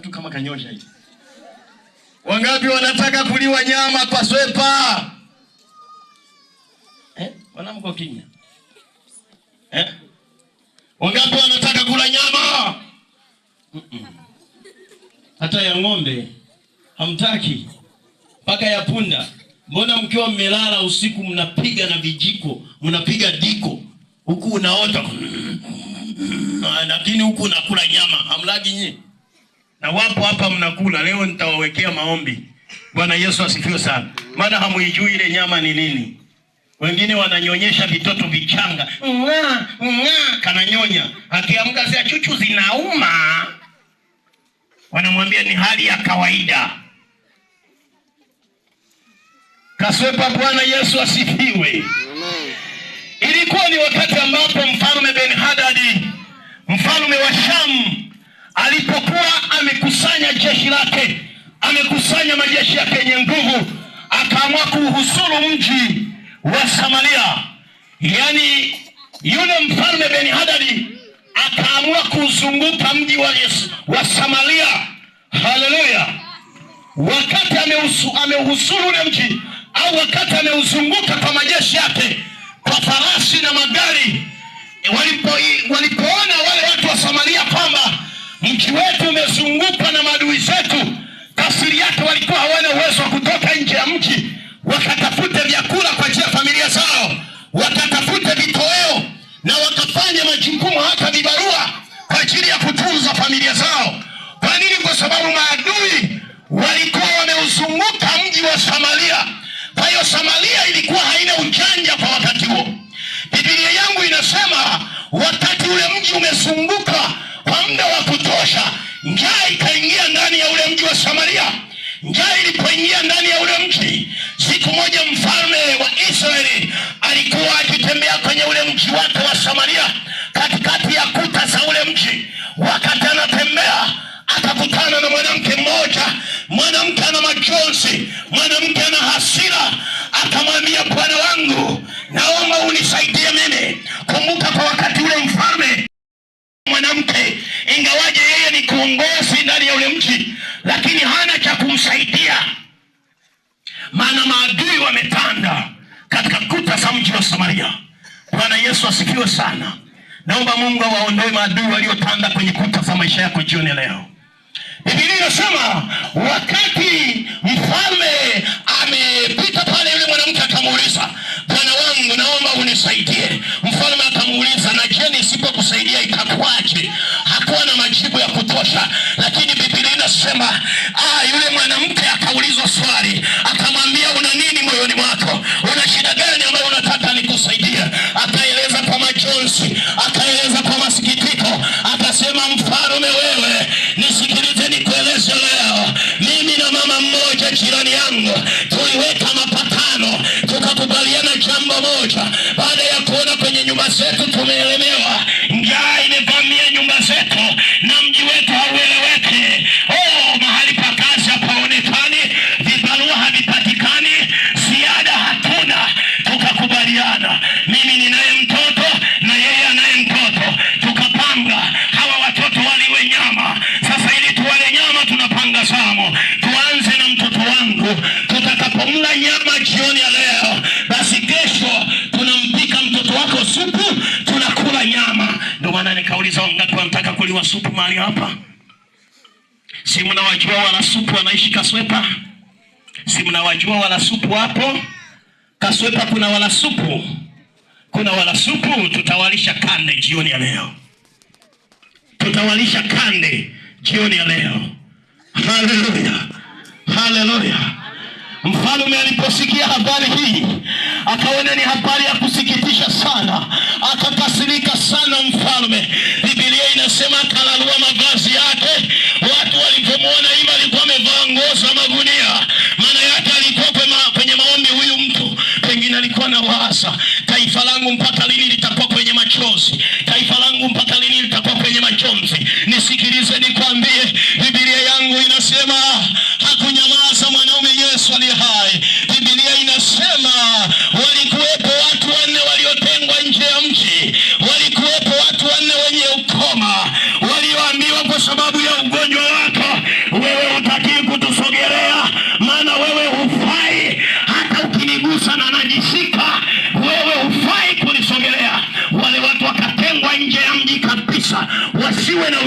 Mtu kama kanyosha hivi. Wangapi wanataka kuliwa nyama Kaswepa? Wanamko kimya. Wangapi wanataka kula nyama? Hata ya ng'ombe hamtaki. Paka ya punda. Mbona mkiwa mmelala usiku mnapiga na vijiko, mnapiga diko. Huku unaota. Lakini huku unakula nyama. Hamlagi nyinyi. Na wapo hapa mnakula. Leo nitawawekea maombi. Bwana Yesu asifiwe sana. Maana hamuijui ile nyama ni nini. Wengine wananyonyesha vitoto vichanga. Kananyonya. Akiamka sasa chuchu zinauma. Wanamwambia ni hali ya kawaida. Kaswepa, Bwana Yesu asifiwe. Ilikuwa ni wakati ambapo mfalme Ben-Hadad, mfalme wa Shamu, alipokuwa amekusanya jeshi lake, amekusanya majeshi yake yenye nguvu, akaamua kuhusuru mji wa Samaria. Yani yule mfalme Ben-Hadad akaamua kuzunguka mji wa Samaria. Haleluya. Wakati amehusuru ule mji, au wakati ameuzunguka kwa majeshi yake, kwa farasi na magari, walipoona wale watu wa Samaria kwamba mji wetu umezungukwa na maadui zetu, tafsiri yake walikuwa hawana uwezo wa kutoka nje ya mji wakatafute vyakula kwa ajili ya familia zao, wakatafute vitoweo na wakafanya majukumu hata vibarua kwa ajili ya kutunza familia zao. Kwa nini? Kwa sababu maadui walikuwa wameuzunguka mji wa Samaria. Kwa hiyo Samaria ilikuwa haina ujanja kwa wakati huo. Biblia yangu inasema wakati ule mji umezunguka kwa muda wa kutosha, njaa ikaingia ndani ya ule mji wa Samaria. Njaa ilipoingia ndani ya ule mji, siku moja mfalme wa Israeli alikuwa akitembea kwenye ule mji wake wa Samaria, katikati ya kuta za ule mji. Wakati anatembea, akakutana na mwanamke mmoja, mwanamke ana majonzi, mwanamke ana hasira. Akamwambia, bwana wangu, naomba unisaidie mimi. Kumbuka kwa wakati ule mfalme mwanamke, ingawaje yeye ni kiongozi ndani ya ule mji, lakini hana cha kumsaidia, maana maadui wametanda katika kuta za mji wa Samaria. Bwana Yesu asifiwe sana. Naomba Mungu awaondoe maadui waliotanda kwenye kuta za maisha yako jioni leo. Biblia inasema wakati mfalme amepita pale, yule mwanamke akamuuliza, bwana wangu, naomba unisaidie. Mfalme akamuuliza, na je, nisipokusaidia itakuwaje? Hakuwa na majibu ya kutosha, lakini Biblia inasema yule mwanamke akaulizwa swali, akamwambia, una nini moyoni mwako? Una shida gani ambayo unataka nikusaidie? Akaeleza kwa majonzi, akaeleza kwa masikitiko, akasema, mfalme, wewe nisikilize, nikueleze leo. Mimi na mama mmoja jirani yangu tuliweka mapatano, tukakubaliana jambo moja. Baada ya kuona kwenye nyumba zetu tumeelemewa, njaa imevamia nyumba zetu na mji wetu haueleweki. Mahali pa kazi hapaonekani, vibarua havipatikani, ziada hatuna. Tukakubaliana, mimi ninaye mtoto na yeye anaye mtoto, tukapanga hawa watoto waliwe nyama. Sasa ili tuwale nyama, tunapanga zamu. Tuanze na mtoto wangu. Tutakapomla nyama jioni ya leo, basi kesho tunampika mtoto wako supu, tunakula nyama. Ndio maana nikauliza, wangapi wanataka kuliwa supu mahali hapa? Si mnawajua wala supu wanaishi Kaswepa? Si mnawajua wala supu hapo? Kaswepa kuna wala supu. Kuna wala supu. Tutawalisha kande jioni ya leo. Tutawalisha kande jioni ya leo. Haleluya. Haleluya. Mfalme aliposikia habari hii, akaona ni habari ya kusikitisha sana, akakasirika sana mfalme. Biblia inasema akalalua mavazi yake. Watu walipomwona hivi, alikuwa amevaa nguo za magunia. Maana yake alikuwa kwenye maombi. Huyu mtu pengine alikuwa na waasa, taifa langu mpaka lini litakuwa kwenye machozi? Taifa langu mpaka lini litakuwa kwenye machozi? Nisikilize nikwambie, Biblia yangu inasema hakunyamaza mwanaume Yesu aliye hai. Biblia inasema walikuwepo watu 4 waliotengwa nje ya mji. Walikuwepo watu 4 wenye ukoma, walioambiwa kwa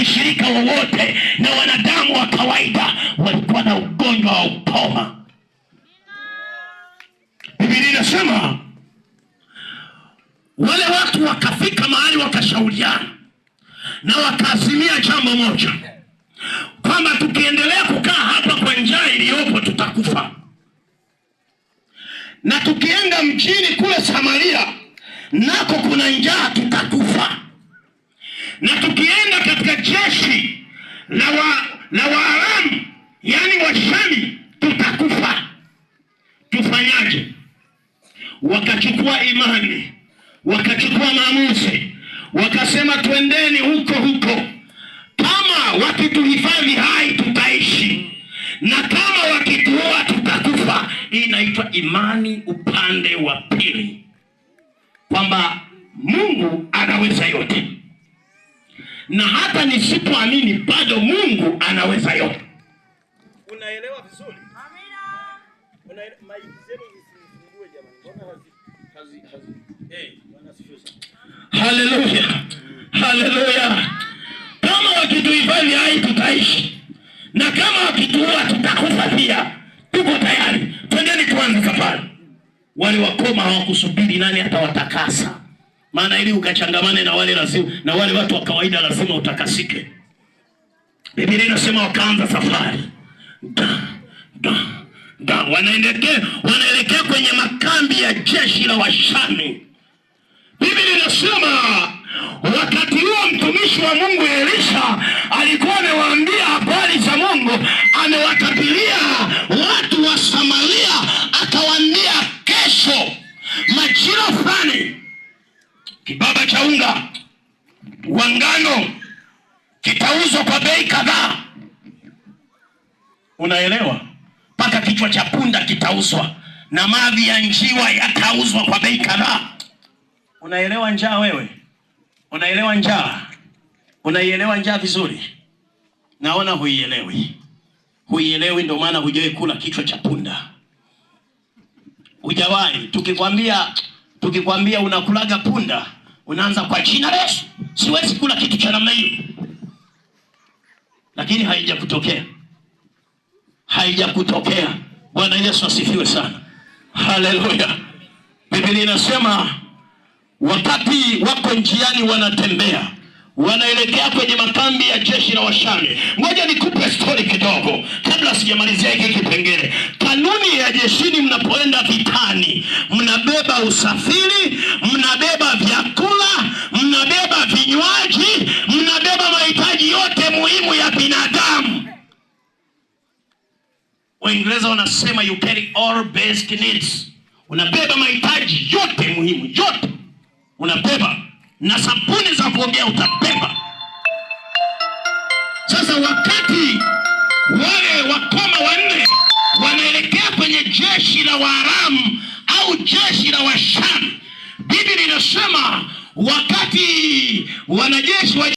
ushirika wowote na wanadamu wa kawaida. Walikuwa na ugonjwa wa ukoma. Biblia inasema wale watu wakafika mahali wakashauriana na wakaazimia jambo moja, kwamba tukiendelea kukaa hapa kwa njaa iliyopo tutakufa, na tukienda mjini kule Samaria nako kuna njaa tutakufa, na tukienda katika jeshi la Waaramu yani Washami tutakufa. Tufanyaje? Wakachukua imani, wakachukua maamuzi, wakasema twendeni huko huko. Kama wakituhifadhi hai tutaishi, na kama wakituua tutakufa. Hii inaitwa imani upande wa pili, kwamba Mungu anaweza yote, na hata nisipoamini bado Mungu anaweza yote. Unaelewa vizuri? Amina. Maiki zenu zisifungue jamani. Mbona haleluya. Haleluya. Kama wakituhifadhi hai tutaishi, na kama wakituua tutakufa pia. Tuko tayari, twendeni tuanze safari. Wale wakoma hawakusubiri nani atawatakasa, maana ili ukachangamane na wale lazima, na wale watu wa kawaida lazima utakasike. Biblia inasema wakaanza safari. Wanaelekea kwenye makambi ya jeshi la Washami. Biblia inasema wakati huo mtumishi wa Mungu Elisha alikuwa amewaambia habari za Mungu, amewatabiria watu wa Samaria, akawaambia kesho majira fulani kibaba cha unga wa ngano kitauzwa kwa bei kadhaa. Unaelewa? Paka kichwa cha punda kitauzwa, na mavi ya njiwa yatauzwa kwa bei kadhaa. Unaelewa njaa wewe? Unaelewa njaa? Unaielewa njaa vizuri? Naona huielewi. Huielewi, ndio maana hujawahi kula kichwa cha punda. Hujawahi. Tukikwambia unakulaga punda, unaanza kwa jina la Yesu, siwezi kula kitu cha namna hiyo. Lakini haijakutokea. Haijakutokea. Bwana Yesu asifiwe sana. Haleluya. Biblia inasema wakati wako njiani wanatembea, wanaelekea kwenye makambi ya jeshi la Washami. Ngoja nikupe story kidogo kabla sijamalizia hiki kipengele. Kanuni ya jeshini, mnapoenda vitani, mnabeba usafiri, mnabeba vyakula, mnabeba vinywaji, mnabeba mahitaji yote muhimu ya binadamu. Waingereza wanasema you carry all basic needs. Unabeba mahitaji yote muhimu, yote unabeba, na sabuni za kuogea utabeba. Sasa wakati wale wakoma wanne wanaelekea kwenye jeshi la Waaramu au jeshi la Washami, Biblia inasema wakati wanajeshi wa